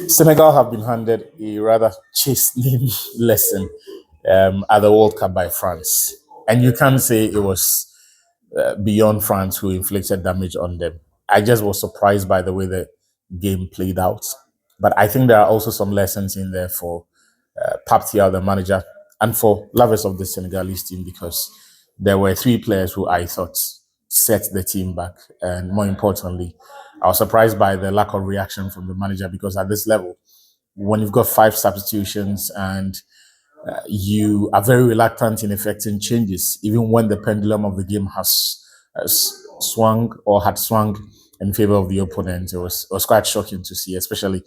Senegal have been handed a rather chastening lesson at the World Cup by France. And you can't say it was beyond France who inflicted damage on them. I just was surprised by the way the game played out. But I think there are also some lessons in there for Pape Thiaw, the manager, and for lovers of the Senegalese team because there were three players who I thought set the team back. And more importantly, I was surprised by the lack of reaction from the manager because at this level, when you've got five substitutions and you are very reluctant in effecting changes, even when the pendulum of the game has swung or had swung in favor of the opponent. It was quite shocking to see, especially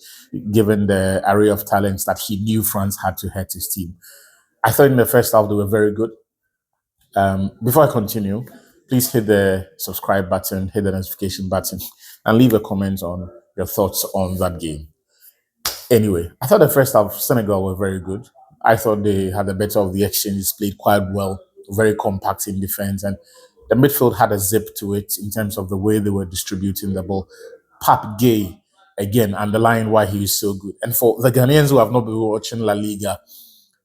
given the array of talents that he knew France had to hurt his team. I thought in the first half they were very good. Before I continue, please hit the subscribe button, hit the notification button, and leave a comment on your thoughts on that game. Anyway, I thought the first half Senegal were very good. I thought they had the better of the exchanges, played quite well, very compact in defense, and the midfield had a zip to it in terms of the way they were distributing the ball. Pape Gay, again, underlying why he is so good. And for the Ghanaians who have not been watching La Liga,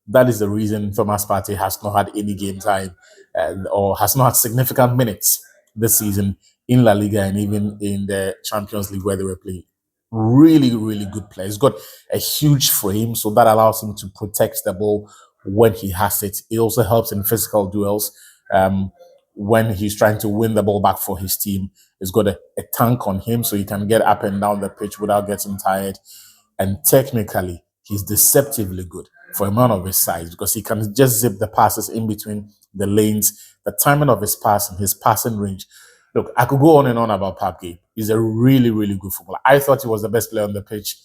that is the reason Thomas Partey has not had any game time or has not had significant minutes this season in La Liga and even in the Champions League where they were playing. Really, really good player. He's got a huge frame, so that allows him to protect the ball when he has it. It also helps in physical duels when he's trying to win the ball back for his team. He's got a tank on him, so he can get up and down the pitch without getting tired. And technically, he's deceptively good for a man of his size because he can just zip the passes in between the lanes, the timing of his pass and his passing range. Look, I could go on and on about Pape. He's a really, really good footballer. I thought he was the best player on the pitch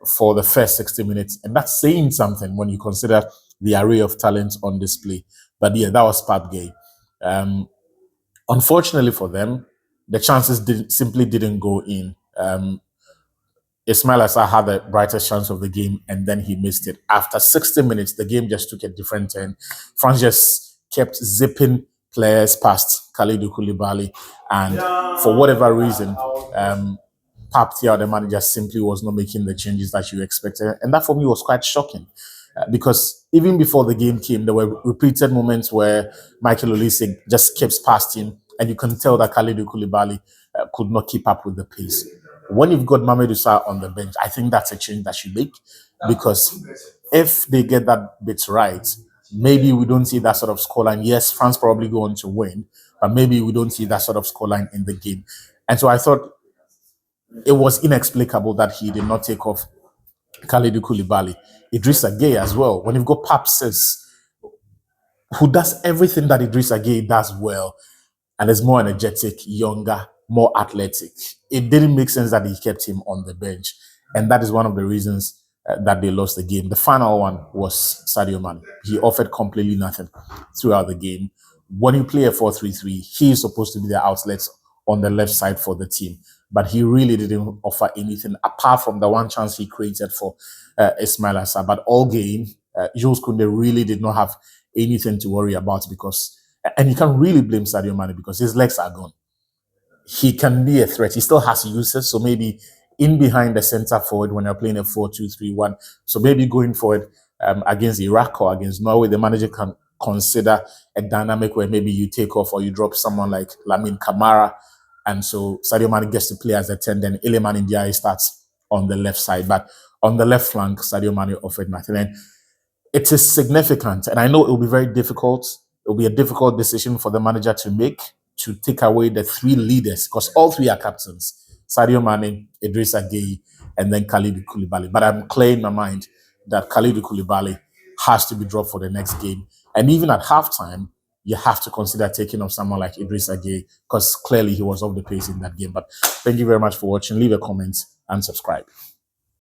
for the first 60 minutes. And that's saying something when you consider the array of talents on display. But yeah, that was Pape. Unfortunately for them, the chances simply didn't go in. Ismail Assar had the brightest chance of the game and then he missed it. After 60 minutes, the game just took a different turn. France just kept zipping players past Kalidou Koulibaly. And for whatever reason, Pape Thiaw, the manager, simply was not making the changes that you expected. And that for me was quite shocking. Because even before the game came, there were repeated moments where Michael Olise just skips past him, and you can tell that Kalidou Koulibaly could not keep up with the pace. When you've got Mamadou Sarr on the bench, I think that's a change that you make, because if they get that bit right, maybe we don't see that sort of scoreline. Yes, France probably go on to win, but maybe we don't see that sort of scoreline in the game. And so I thought it was inexplicable that he did not take off Kalidou Koulibaly. Idrissa Gueye as well. When you've got Pape Ciss, who does everything that Idrissa Gueye does well, and is more energetic, younger, more athletic, it didn't make sense that he kept him on the bench. And that is one of the reasons that they lost the game. The final one was Sadio Mane. He offered completely nothing throughout the game. When you play a 4-3-3, he is supposed to be the outlet on the left side for the team. But he really didn't offer anything apart from the one chance he created for Ismail Assar. But all game, Jules Koundé really did not have anything to worry about because, and you can't really blame Sadio Mane because his legs are gone. He can be a threat. He still has uses, so maybe in behind the center forward when you're playing a 4-2-3-1. So maybe going forward against Iraq or against Norway, the manager can consider a dynamic where maybe you take off or you drop someone like Lamine Camara. And so Sadio Mane gets to play as a 10, then Iliman Ndiaye starts on the left side. But on the left flank, Sadio Mane offered nothing. And it is significant. And I know it will be very difficult. It will be a difficult decision for the manager to make, to take away the three leaders, because all three are captains: Sadio Mane, Idrissa Gueye, and then Kalidou Koulibaly. But I'm clear in my mind that Kalidou Koulibaly has to be dropped for the next game. And even at halftime, you have to consider taking off someone like Idrissa Gueye, because clearly he was off the pace in that game. But thank you very much for watching. Leave a comment and subscribe.